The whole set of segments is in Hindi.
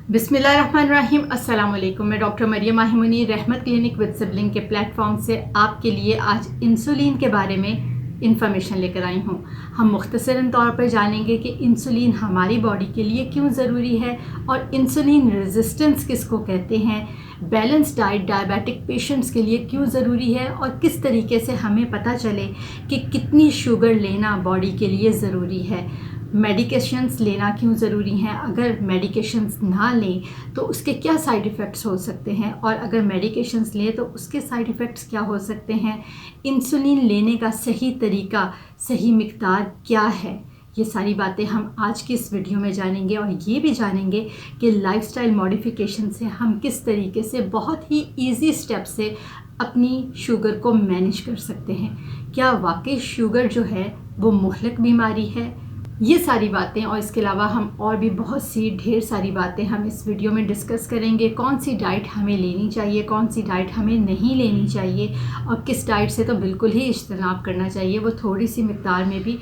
बिस्मिल्लाहिर्रहमानिर्रहीम। अस्सलाम वालेकुम। मैं डॉक्टर मरियम माहिमुनी रहमत क्लिनिक विद सिबलिंग के प्लेटफॉर्म से आपके लिए आज इंसुलिन के बारे में इंफॉर्मेशन लेकर आई हूँ। हम मुख्तसरन तौर पर जानेंगे कि इंसुलिन हमारी बॉडी के लिए क्यों ज़रूरी है और इंसुलिन रेजिस्टेंस किसको कहते हैं, बैलेंस डाइट डायबिटिक पेशेंट्स के लिए क्यों ज़रूरी है और किस तरीके से हमें पता चले कि कितनी शुगर लेना बॉडी के लिए ज़रूरी है, मेडिकेशंस लेना क्यों ज़रूरी हैं, अगर मेडिकेशंस ना लें तो उसके क्या साइड इफ़ेक्ट्स हो सकते हैं और अगर मेडिकेशंस लें तो उसके साइड इफ़ेक्ट्स क्या हो सकते हैं, इंसुलिन लेने का सही तरीका, सही मिक़दार क्या है, ये सारी बातें हम आज की इस वीडियो में जानेंगे। और ये भी जानेंगे कि लाइफस्टाइल मॉडिफिकेशन से हम किस तरीके से बहुत ही ईजी स्टेप से अपनी शुगर को मैनेज कर सकते हैं। क्या वाकई शुगर जो है वो मुहलक बीमारी है, ये सारी बातें और इसके अलावा हम और भी बहुत सी ढेर सारी बातें हम इस वीडियो में डिस्कस करेंगे। कौन सी डाइट हमें लेनी चाहिए, कौन सी डाइट हमें नहीं लेनी चाहिए और किस डाइट से तो बिल्कुल ही इज्तनाब करना चाहिए, वो थोड़ी सी मिक़दार में भी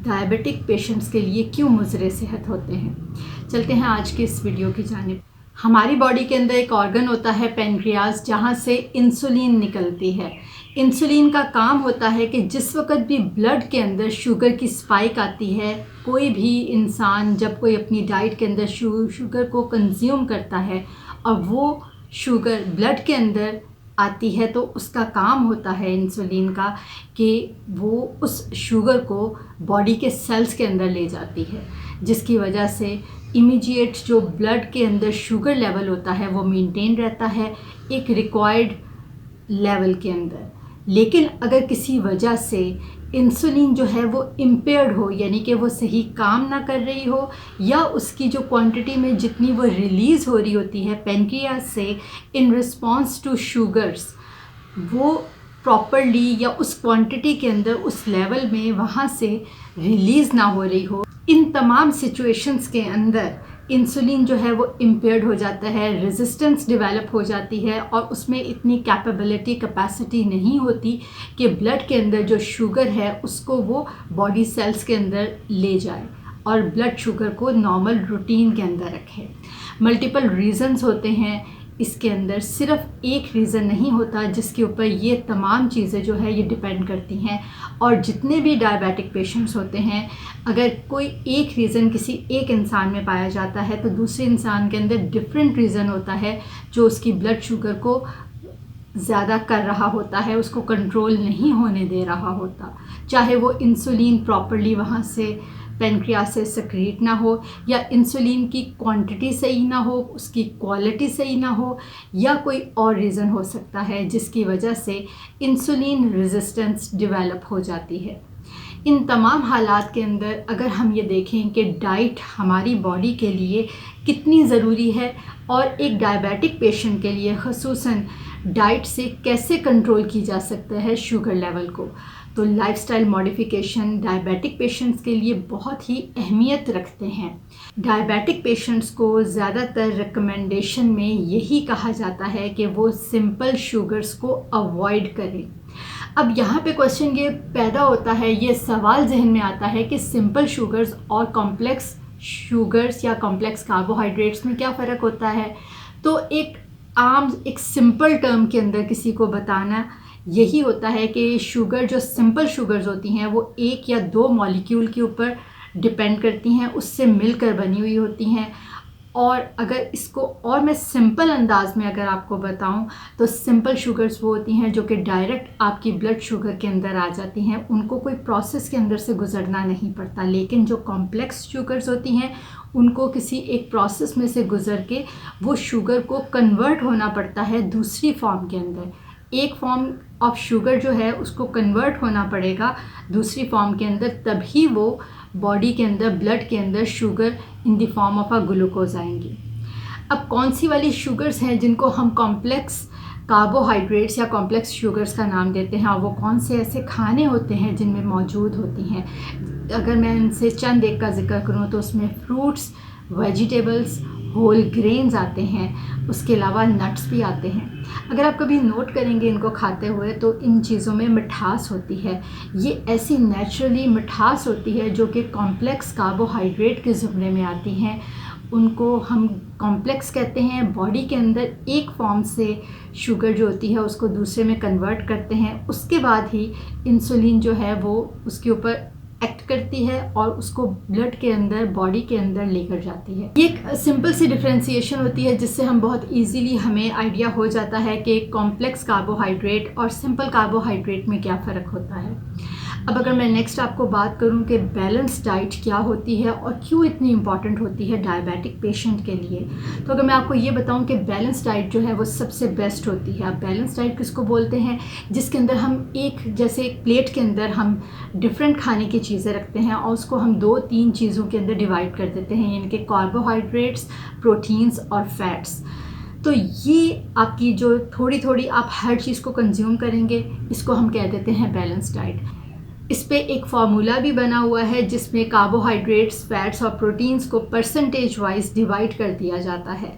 डायबिटिक पेशेंट्स के लिए क्यों मुज़र सेहत होते हैं। चलते हैं आज की इस वीडियो की जानिब। हमारी बॉडी के अंदर एक ऑर्गन होता है पेनक्रियाज, जहाँ से इंसुलिन निकलती है। इंसुलिन का काम होता है कि जिस वक्त भी ब्लड के अंदर शुगर की स्पाइक आती है, कोई भी इंसान जब कोई अपनी डाइट के अंदर शुगर को कंज्यूम करता है और वो शुगर ब्लड के अंदर आती है तो उसका काम होता है इंसुलिन का कि वो उस शुगर को बॉडी के सेल्स के अंदर ले जाती है, जिसकी वजह से इमीडिएट जो ब्लड के अंदर शुगर लेवल होता है वो मेंटेन रहता है एक रिक्वायर्ड लेवल के अंदर। लेकिन अगर किसी वजह से इंसुलिन जो है वो इम्पेयर्ड हो, यानी कि वो सही काम ना कर रही हो या उसकी जो क्वांटिटी में जितनी वो रिलीज़ हो रही होती है पेनक्रियाज से इन रिस्पॉन्स टू शुगर्स, वो प्रॉपरली या उस क्वांटिटी के अंदर उस लेवल में वहाँ से रिलीज़ ना हो रही हो, इन तमाम सिचुएशंस के अंदर इंसुलिन जो है वो इम्पेयर्ड हो जाता है, रेजिस्टेंस डेवलप हो जाती है और उसमें इतनी कैपेसिटी नहीं होती कि ब्लड के अंदर जो शुगर है उसको वो बॉडी सेल्स के अंदर ले जाए और ब्लड शुगर को नॉर्मल रूटीन के अंदर रखे। मल्टीपल रीज़न्स होते हैं इसके अंदर, सिर्फ एक रीज़न नहीं होता जिसके ऊपर ये तमाम चीज़ें जो है ये डिपेंड करती हैं। और जितने भी डायबिटिक पेशेंट्स होते हैं, अगर कोई एक रीज़न किसी एक इंसान में पाया जाता है तो दूसरे इंसान के अंदर डिफरेंट रीज़न होता है जो उसकी ब्लड शुगर को ज़्यादा कर रहा होता है, उसको कंट्रोल नहीं होने दे रहा होता, चाहे वो इंसुलिन प्रॉपरली वहाँ से पेनक्रियाज से सेक्रेट ना हो या इंसुलिन की क्वांटिटी सही ना हो, उसकी क्वालिटी सही ना हो या कोई और रीज़न हो सकता है जिसकी वजह से इंसुलिन रेजिस्टेंस डेवलप हो जाती है। इन तमाम हालात के अंदर अगर हम ये देखें कि डाइट हमारी बॉडी के लिए कितनी ज़रूरी है और एक डायबिटिक पेशेंट के लिए ख़ुसूसन डाइट से कैसे कंट्रोल की जा सकता है शुगर लेवल को, तो लाइफस्टाइल मॉडिफिकेशन डायबिटिक पेशेंट्स के लिए बहुत ही अहमियत रखते हैं। डायबिटिक पेशेंट्स को ज़्यादातर रिकमेंडेशन में यही कहा जाता है कि वो सिंपल शुगर्स को अवॉइड करें। अब यहाँ पे क्वेश्चन ये पैदा होता है, ये सवाल जहन में आता है कि सिंपल शुगर्स और कॉम्प्लेक्स शुगर्स या कॉम्प्लेक्स कार्बोहाइड्रेट्स में क्या फ़र्क होता है। तो एक सिंपल टर्म के अंदर किसी को बताना यही होता है कि शुगर जो सिंपल शुगर्स होती हैं वो एक या दो मॉलिक्यूल के ऊपर डिपेंड करती हैं, उससे मिलकर बनी हुई होती हैं। और अगर इसको और मैं सिंपल अंदाज में अगर आपको बताऊं तो सिंपल शुगर्स वो होती हैं जो कि डायरेक्ट आपकी ब्लड शुगर के अंदर आ जाती हैं, उनको कोई प्रोसेस के अंदर से गुजरना नहीं पड़ता। लेकिन जो कॉम्प्लेक्स शुगर्स होती हैं उनको किसी एक प्रोसेस में से गुजर के वो शुगर को कन्वर्ट होना पड़ता है दूसरी फॉर्म के अंदर। एक फॉर्म ऑफ शुगर जो है उसको कन्वर्ट होना पड़ेगा दूसरी फॉर्म के अंदर, तभी वो बॉडी के अंदर ब्लड के अंदर sugar in the form of a glucose आएंगी। अब कौन सी वाली शुगर्स हैं जिनको हम कॉम्प्लेक्स कार्बोहाइड्रेट्स या कॉम्प्लेक्स शुगर्स का नाम देते हैं और वो कौन से ऐसे खाने होते हैं जिनमें मौजूद होती हैं, अगर मैं इनसे चंद एक का जिक्र करूँ तो उसमें फ्रूट्स, वेजिटेबल्स, होल ग्रेन्स आते हैं, उसके अलावा नट्स भी आते हैं। अगर आप कभी नोट करेंगे इनको खाते हुए तो इन चीज़ों में मिठास होती है। ये ऐसी नेचुरली मिठास होती है जो कि कॉम्प्लेक्स कार्बोहाइड्रेट के ज़ुमरे में आती हैं उनको हम कॉम्प्लेक्स कहते हैं। बॉडी के अंदर एक फॉर्म से शुगर जो होती है उसको दूसरे में कन्वर्ट करते हैं, उसके बाद ही इंसुलिन जो है वो उसके ऊपर एक्ट करती है और उसको ब्लड के अंदर, बॉडी के अंदर लेकर जाती है। ये एक सिंपल सी डिफ्रेंसिएशन होती है जिससे हम बहुत इजीली हमें आइडिया हो जाता है कि कॉम्प्लेक्स कार्बोहाइड्रेट और सिंपल कार्बोहाइड्रेट में क्या फ़र्क होता है। अब अगर मैं नेक्स्ट आपको बात करूं कि बैलेंस डाइट क्या होती है और क्यों इतनी इम्पॉर्टेंट होती है डायबिटिक पेशेंट के लिए, तो अगर मैं आपको ये बताऊं कि बैलेंस डाइट जो है वो सबसे बेस्ट होती है। अब बैलेंस डाइट किसको बोलते हैं? जिसके अंदर हम जैसे एक प्लेट के अंदर हम डिफरेंट खाने की चीज़ें रखते हैं और उसको हम 2-3 चीज़ों के अंदर डिवाइड कर देते हैं, यानी कि कार्बोहाइड्रेट्स, प्रोटीन्स और फैट्स। तो ये आपकी जो थोड़ी थोड़ी आप हर चीज़ को कंज्यूम करेंगे, इसको हम कह देते हैं बैलेंस डाइट। इस पे एक फार्मूला भी बना हुआ है जिसमें कार्बोहाइड्रेट्स, फैट्स और प्रोटीन्स को परसेंटेज वाइज डिवाइड कर दिया जाता है।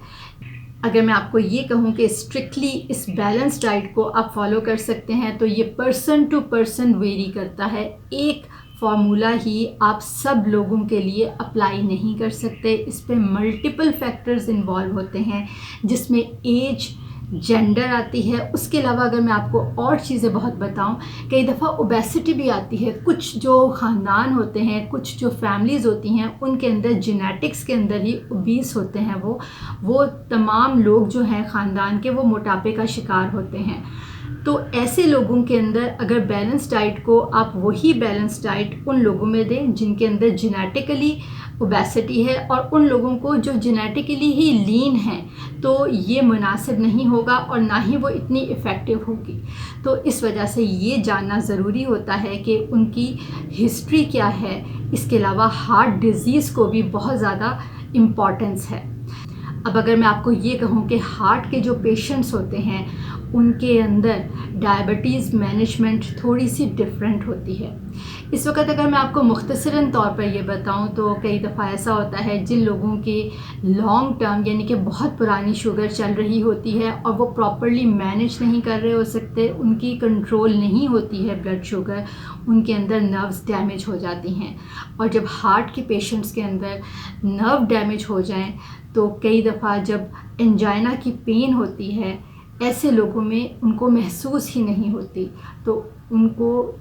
अगर मैं आपको ये कहूँ कि स्ट्रिक्टली इस बैलेंस डाइट को आप फॉलो कर सकते हैं तो ये पर्सन टू पर्सन वेरी करता है। एक फार्मूला ही आप सब लोगों के लिए अप्लाई नहीं कर सकते। इस पे मल्टीपल फैक्टर्स इन्वॉल्व होते हैं जिसमें एज, जेंडर आती है। उसके अलावा अगर मैं आपको और चीज़ें बहुत बताऊं, कई दफ़ा ओबेसिटी भी आती है। कुछ जो ख़ानदान होते हैं, कुछ जो फैमिलीज़ होती हैं, उनके अंदर जेनेटिक्स के अंदर ही ओबीस होते हैं। वो तमाम लोग जो हैं ख़ानदान के, वो मोटापे का शिकार होते हैं। तो ऐसे लोगों के अंदर अगर बैलेंस डाइट को आप वही बैलेंस डाइट उन लोगों में दें जिनके अंदर जेनेटिकली ओबेसिटी है और उन लोगों को जो जेनेटिकली ही लीन हैं, तो ये मुनासिब नहीं होगा और ना ही वो इतनी इफ़ेक्टिव होगी। तो इस वजह से ये जानना ज़रूरी होता है कि उनकी हिस्ट्री क्या है। इसके अलावा हार्ट डिज़ीज़ को भी बहुत ज़्यादा इम्पॉर्टेंस है। अब अगर मैं आपको ये कहूँ कि हार्ट के जो पेशेंट्स होते हैं उनके अंदर डायबिटीज़ मैनेजमेंट थोड़ी सी डिफरेंट होती है। इस वक्त अगर मैं आपको मुख्तसरन तौर पर ये बताऊं तो कई दफ़ा ऐसा होता है जिन लोगों की लॉन्ग टर्म यानी कि बहुत पुरानी शुगर चल रही होती है और वो प्रॉपरली मैनेज नहीं कर रहे हो सकते, उनकी कंट्रोल नहीं होती है ब्लड शुगर, उनके अंदर नर्व्स डैमेज हो जाती हैं। और जब हार्ट के पेशेंट्स के अंदर नर्व डैमेज हो जाएं तो कई दफ़ा जब एंजाइना की पेन होती है, ऐसे लोगों में उनको महसूस ही नहीं होती। तो उनको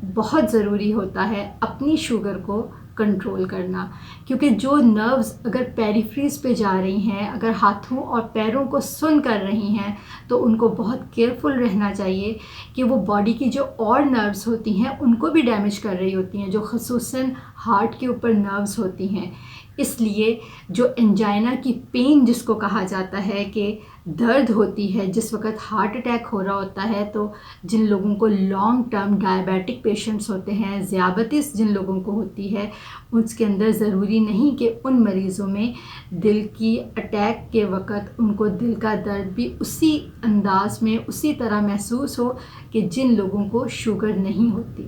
बहुत ज़रूरी होता है अपनी शुगर को कंट्रोल करना, क्योंकि जो नर्व्स अगर पेरिफ्रीज पे जा रही हैं, अगर हाथों और पैरों को सुन कर रही हैं, तो उनको बहुत केयरफुल रहना चाहिए कि वो बॉडी की जो और नर्व्स होती हैं उनको भी डैमेज कर रही होती हैं, जो ख़ुसूसन हार्ट के ऊपर नर्व्स होती हैं। इसलिए जो एंजाइना की पेन जिसको कहा जाता है कि दर्द होती है जिस वक्त हार्ट अटैक हो रहा होता है, तो जिन लोगों को लॉन्ग टर्म डायबिटिक पेशेंट्स होते हैं, ज़ियाबतीस जिन लोगों को होती है, उसके अंदर ज़रूरी नहीं कि उन मरीज़ों में दिल की अटैक के वक्त उनको दिल का दर्द भी उसी अंदाज में, उसी तरह महसूस हो कि जिन लोगों को शुगर नहीं होती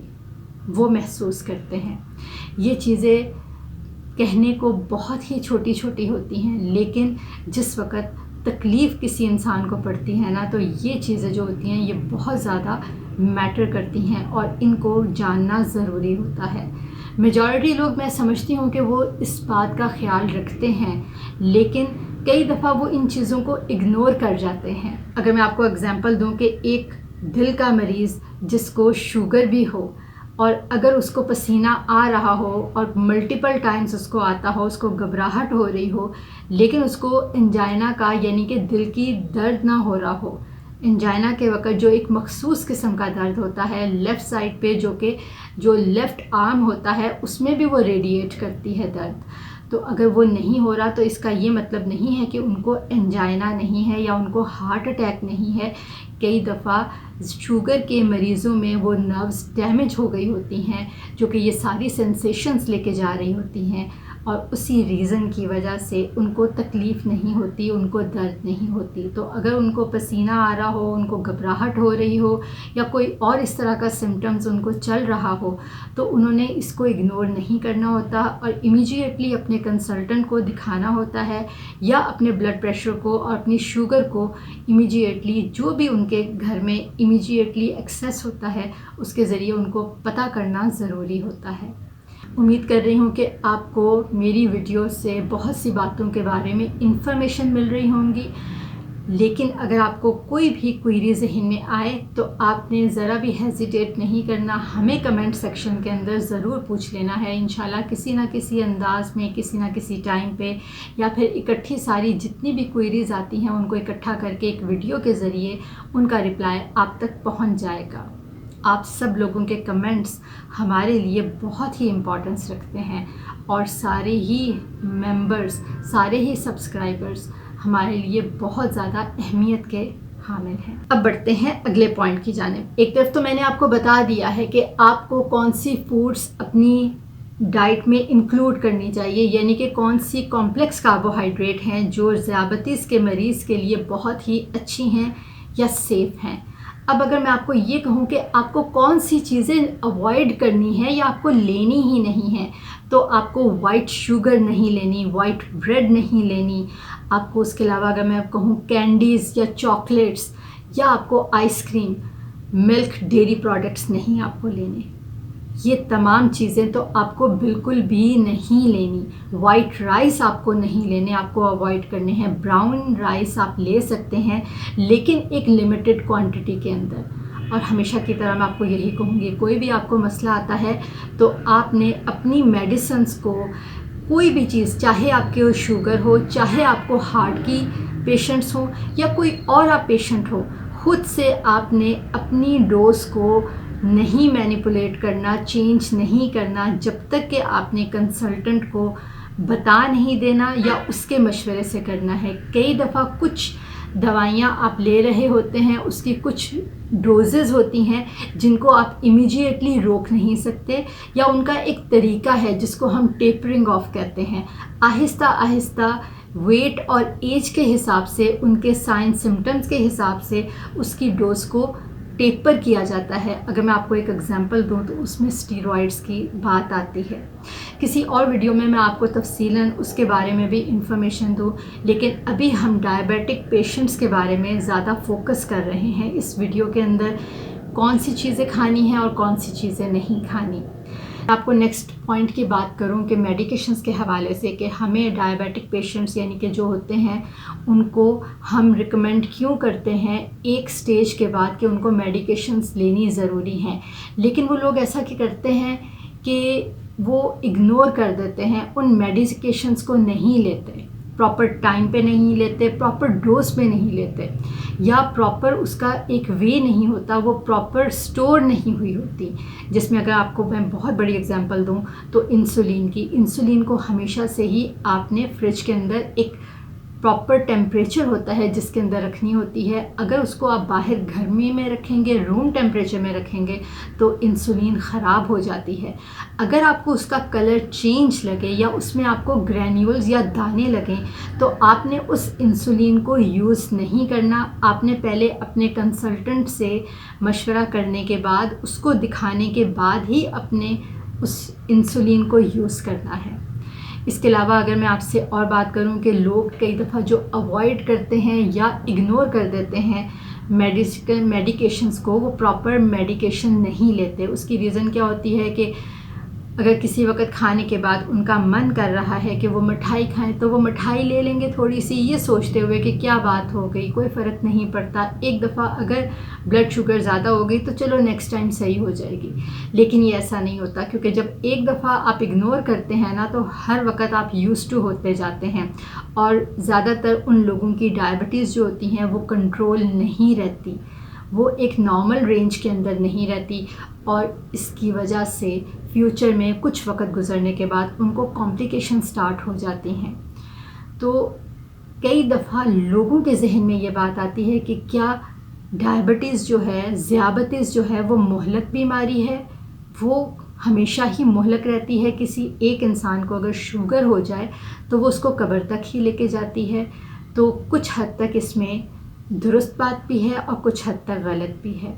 वो महसूस करते हैं। ये चीज़ें कहने को बहुत ही छोटी छोटी होती हैं, लेकिन जिस वक्त तकलीफ़ किसी इंसान को पड़ती है ना, तो ये चीज़ें जो होती हैं ये बहुत ज़्यादा मैटर करती हैं और इनको जानना ज़रूरी होता है। मेजॉरिटी लोग, मैं समझती हूँ कि वो इस बात का ख्याल रखते हैं, लेकिन कई दफ़ा वो इन चीज़ों को इग्नोर कर जाते हैं। अगर मैं आपको एग्ज़ाम्पल दूँ कि एक दिल का मरीज़ जिसको शुगर भी हो और अगर उसको पसीना आ रहा हो और मल्टीपल टाइम्स उसको आता हो, उसको घबराहट हो रही हो, लेकिन उसको एंजाइना का यानी कि दिल की दर्द ना हो रहा हो, एंजाइना के वक़्त जो एक मखसूस किस्म का दर्द होता है लेफ़्ट साइड पे, जो लेफ़्ट आर्म होता है उसमें भी वो रेडिएट करती है दर्द, तो अगर वो नहीं हो रहा तो इसका ये मतलब नहीं है कि उनको एंजाइना नहीं है या उनको हार्ट अटैक नहीं है। कई दफ़ा शुगर के मरीज़ों में वो नर्व्स डैमेज हो गई होती हैं जो कि ये सारी सेंसेशंस लेके जा रही होती हैं और उसी रीज़न की वजह से उनको तकलीफ़ नहीं होती, उनको दर्द नहीं होती। तो अगर उनको पसीना आ रहा हो, उनको घबराहट हो रही हो या कोई और इस तरह का सिम्टम्स उनको चल रहा हो, तो उन्होंने इसको इग्नोर नहीं करना होता और इमीडिएटली अपने कंसल्टेंट को दिखाना होता है या अपने ब्लड प्रेशर को और अपनी शुगर को इमीडिएटली, जो भी उनके घर में इमीडिएटली एक्सेस होता है, उसके ज़रिए उनको पता करना ज़रूरी होता है। उम्मीद कर रही हूँ कि आपको मेरी वीडियो से बहुत सी बातों के बारे में इंफॉर्मेशन मिल रही होंगी। लेकिन अगर आपको कोई भी क्वेरी ज़हन में आए तो आपने ज़रा भी हेजिटेट नहीं करना, हमें कमेंट सेक्शन के अंदर ज़रूर पूछ लेना है। इंशाल्लाह किसी ना किसी अंदाज़ में, किसी ना किसी टाइम पे, या फिर इकट्ठी सारी जितनी भी क्वेरीज़ आती हैं उनको इकट्ठा करके एक वीडियो के ज़रिए उनका रिप्लाई आप तक पहुंच जाएगा। आप सब लोगों के कमेंट्स हमारे लिए बहुत ही इम्पोर्टेंस रखते हैं और सारे ही मेंबर्स, सारे ही सब्सक्राइबर्स हमारे लिए बहुत ज़्यादा अहमियत के हामिल हैं। अब बढ़ते हैं अगले पॉइंट की जानिब। एक तरफ तो मैंने आपको बता दिया है कि आपको कौन सी फूड्स अपनी डाइट में इंक्लूड करनी चाहिए, यानी कि कौन सी कॉम्प्लेक्स कार्बोहाइड्रेट हैं जो ज़ियाबतीस के मरीज़ के लिए बहुत ही अच्छी हैं या सेफ़ हैं। अब अगर मैं आपको ये कहूँ कि आपको कौन सी चीज़ें अवॉइड करनी है या आपको लेनी ही नहीं है, तो आपको वाइट शुगर नहीं लेनी, वाइट ब्रेड नहीं लेनी। आपको उसके अलावा अगर मैं कहूँ कैंडीज़ या चॉकलेट्स, या आपको आइसक्रीम, मिल्क, डेयरी प्रोडक्ट्स नहीं आपको लेने। ये तमाम चीज़ें तो आपको बिल्कुल भी नहीं लेनी। वाइट राइस आपको नहीं लेने, आपको अवॉइड करने हैं। ब्राउन राइस आप ले सकते हैं लेकिन एक लिमिटेड क्वांटिटी के अंदर। और हमेशा की तरह मैं आपको यही कहूँगी, कोई भी आपको मसला आता है तो आपने अपनी मेडिसिन्स को, कोई भी चीज़, चाहे आपके शुगर हो, चाहे आपको हार्ट की पेशेंट्स हो या कोई और आप पेशेंट हो, खुद से आपने अपनी डोज को नहीं मैनिपुलेट करना, चेंज नहीं करना जब तक कि आपने कंसल्टेंट को बता नहीं देना या उसके मशवरे से करना है। कई दफ़ा कुछ दवाइयाँ आप ले रहे होते हैं, उसकी कुछ डोजेज़ होती हैं जिनको आप इमीडिएटली रोक नहीं सकते, या उनका एक तरीका है जिसको हम टेपरिंग ऑफ कहते हैं। आहिस्ता आहिस्ता वेट और एज के हिसाब से, उनके साइन सिम्टम्स के हिसाब से उसकी डोज को टेपर किया जाता है। अगर मैं आपको एक एग्जांपल दूं तो उसमें स्टीरॉइड्स की बात आती है। किसी और वीडियो में मैं आपको तफसीलन उसके बारे में भी इंफॉर्मेशन दूं, लेकिन अभी हम डायबिटिक पेशेंट्स के बारे में ज़्यादा फोकस कर रहे हैं इस वीडियो के अंदर, कौन सी चीज़ें खानी हैं और कौन सी चीज़ें नहीं खानी। आपको नेक्स्ट पॉइंट की बात करूं कि मेडिकेशंस के हवाले से, कि हमें डायबिटिक पेशेंट्स यानी कि जो होते हैं उनको हम रिकमेंड क्यों करते हैं एक स्टेज के बाद कि उनको मेडिकेशंस लेनी ज़रूरी हैं। लेकिन वो लोग ऐसा क्या करते हैं कि वो इग्नोर कर देते हैं, उन मेडिकेशंस को नहीं लेते, प्रॉपर टाइम पे नहीं लेते, प्रॉपर डोज पे नहीं लेते, या प्रॉपर उसका एक वे नहीं होता, वो प्रॉपर स्टोर नहीं हुई होती। जिसमें अगर आपको मैं बहुत बड़ी एग्जांपल दूं तो इंसुलिन की, इंसुलिन को हमेशा से ही आपने फ्रिज के अंदर एक प्रॉपर टेम्परेचर होता है जिसके अंदर रखनी होती है। अगर उसको आप बाहर गर्मी में रखेंगे, रूम टेम्परेचर में रखेंगे, तो इंसुलिन ख़राब हो जाती है। अगर आपको उसका कलर चेंज लगे या उसमें आपको ग्रैन्यूल्स या दाने लगें, तो आपने उस इंसुलिन को यूज़ नहीं करना। आपने पहले अपने कंसल्टेंट से मशवरा करने के बाद, उसको दिखाने के बाद ही अपने उस इंसुलिन को यूज़ करना है। इसके अलावा अगर मैं आपसे और बात करूं कि लोग कई दफ़ा जो अवॉइड करते हैं या इग्नोर कर देते हैं मेडिकेशंस को, वो प्रॉपर मेडिकेशन नहीं लेते। उसकी रीज़न क्या होती है कि अगर किसी वक्त खाने के बाद उनका मन कर रहा है कि वो मिठाई खाएं, तो वो मिठाई ले लेंगे थोड़ी सी, ये सोचते हुए कि क्या बात हो गई, कोई फ़र्क नहीं पड़ता, एक दफ़ा अगर ब्लड शुगर ज़्यादा हो गई तो चलो नेक्स्ट टाइम सही हो जाएगी। लेकिन ये ऐसा नहीं होता, क्योंकि जब एक दफ़ा आप इग्नोर करते हैं ना, तो हर वक्त आप यूज्ड टू होते जाते हैं। और ज़्यादातर उन लोगों की डायबिटीज़ जो होती हैं वो कंट्रोल नहीं रहती, वो एक नॉर्मल रेंज के अंदर नहीं रहती, और इसकी वजह से फ्यूचर में कुछ वक्त गुजरने के बाद उनको कॉम्प्लिकेशन स्टार्ट हो जाती हैं। तो कई दफ़ा लोगों के जहन में ये बात आती है कि क्या डायबिटीज़ जो है, ज़ियाबतीस जो है, वो मुहलक बीमारी है, वो हमेशा ही मुहलक रहती है। किसी एक इंसान को अगर शुगर हो जाए तो वो उसको कब्र तक ही लेके जाती है। तो कुछ हद तक इसमें दुरुस्त बात भी है और कुछ हद तक गलत भी है।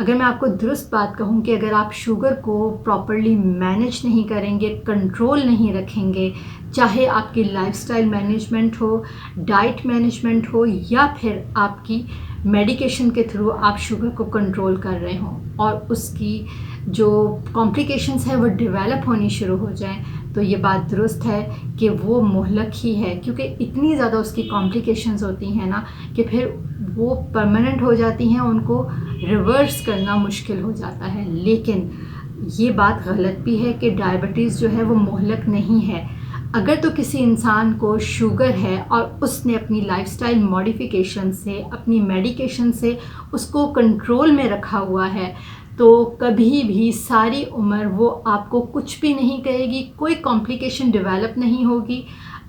अगर मैं आपको दुरुस्त बात कहूँ कि अगर आप शुगर को प्रॉपर्ली मैनेज नहीं करेंगे, कंट्रोल नहीं रखेंगे, चाहे आपकी लाइफस्टाइल मैनेजमेंट हो, डाइट मैनेजमेंट हो, या फिर आपकी मेडिकेशन के थ्रू आप शुगर को कंट्रोल कर रहे हों और उसकी जो कॉम्प्लिकेशंस है वो डेवलप होनी शुरू हो जाएं, तो ये बात दुरुस्त है कि वो मुहलक ही है, क्योंकि इतनी ज़्यादा उसकी कॉम्प्लिकेशंस होती हैं ना कि फिर वो परमानेंट हो जाती हैं, उनको रिवर्स करना मुश्किल हो जाता है। लेकिन ये बात गलत भी है कि डायबिटीज़ जो है वो मुहलक नहीं है। अगर तो किसी इंसान को शुगर है और उसने अपनी लाइफस्टाइल मॉडिफिकेशन से, अपनी मेडिकेशन से उसको कंट्रोल में रखा हुआ है, तो कभी भी सारी उम्र वो आपको कुछ भी नहीं कहेगी, कोई कॉम्प्लिकेशन डेवलप नहीं होगी।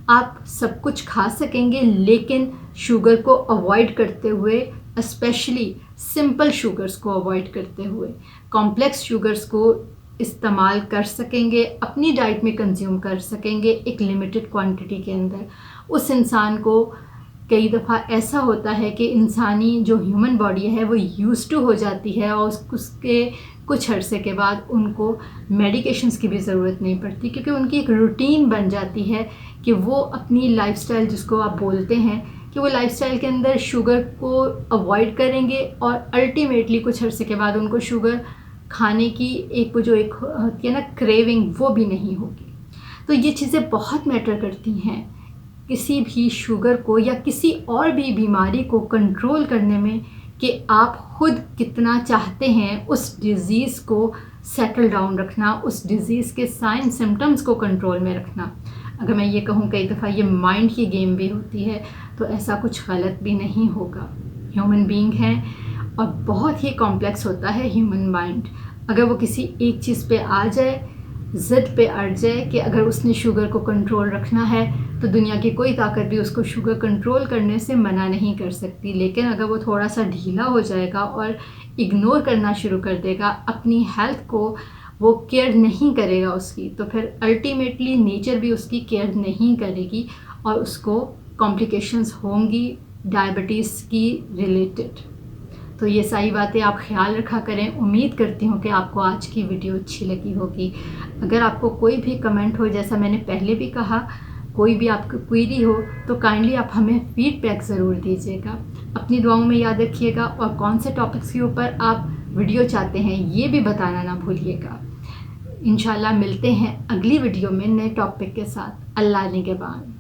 आप सब कुछ खा सकेंगे, लेकिन शुगर को अवॉइड करते हुए, स्पेशली सिंपल शुगर्स को अवॉइड करते हुए। कॉम्प्लेक्स शुगर्स को इस्तेमाल कर सकेंगे, अपनी डाइट में कंज्यूम कर सकेंगे एक लिमिटेड क्वांटिटी के अंदर। उस इंसान को कई दफ़ा ऐसा होता है कि इंसानी जो ह्यूमन बॉडी है वो यूज्ड टू हो जाती है और उसके कुछ अरसे के बाद उनको मेडिकेशंस की भी ज़रूरत नहीं पड़ती, क्योंकि उनकी एक रूटीन बन जाती है कि वो अपनी लाइफस्टाइल, जिसको आप बोलते हैं कि वो लाइफस्टाइल के अंदर शुगर को अवॉइड करेंगे और अल्टीमेटली कुछ अरसे के बाद उनको शुगर खाने की एक वो जो एक होती है ना क्रेविंग, वो भी नहीं होगी। तो ये चीज़ें बहुत मैटर करती हैं किसी भी शुगर को या किसी और भी बीमारी को कंट्रोल करने में, कि आप खुद कितना चाहते हैं उस डिज़ीज़ को सेटल डाउन रखना, उस डिज़ीज़ के साइन सिम्टम्स को कंट्रोल में रखना। अगर मैं ये कहूँ कई दफ़ा ये माइंड की गेम भी होती है, तो ऐसा कुछ गलत भी नहीं होगा। ह्यूमन बीइंग हैं और बहुत ही कॉम्प्लेक्स होता है ह्यूमन माइंड। अगर वो किसी एक चीज़ पे आ जाए, ज़िद पे अड़ जाए कि अगर उसने शुगर को कंट्रोल रखना है, तो दुनिया की कोई ताकत भी उसको शुगर कंट्रोल करने से मना नहीं कर सकती। लेकिन अगर वो थोड़ा सा ढीला हो जाएगा और इग्नोर करना शुरू कर देगा, अपनी हेल्थ को वो केयर नहीं करेगा उसकी, तो फिर अल्टीमेटली नेचर भी उसकी केयर नहीं करेगी और उसको कॉम्प्लिकेशंस होंगी डायबिटीज़ की रिलेटेड। तो ये सारी बातें आप ख्याल रखा करें। उम्मीद करती हूँ कि आपको आज की वीडियो अच्छी लगी होगी। अगर आपको कोई भी कमेंट हो, जैसा मैंने पहले भी कहा, कोई भी आपको क्वेरी हो, तो काइंडली आप हमें फीडबैक ज़रूर दीजिएगा। अपनी दुआओं में याद रखिएगा और कौन से टॉपिक्स के ऊपर आप वीडियो चाहते हैं ये भी बताना ना भूलिएगा। इंशाल्लाह मिलते हैं अगली वीडियो में नए टॉपिक के साथ। अल्लाह निगहबान।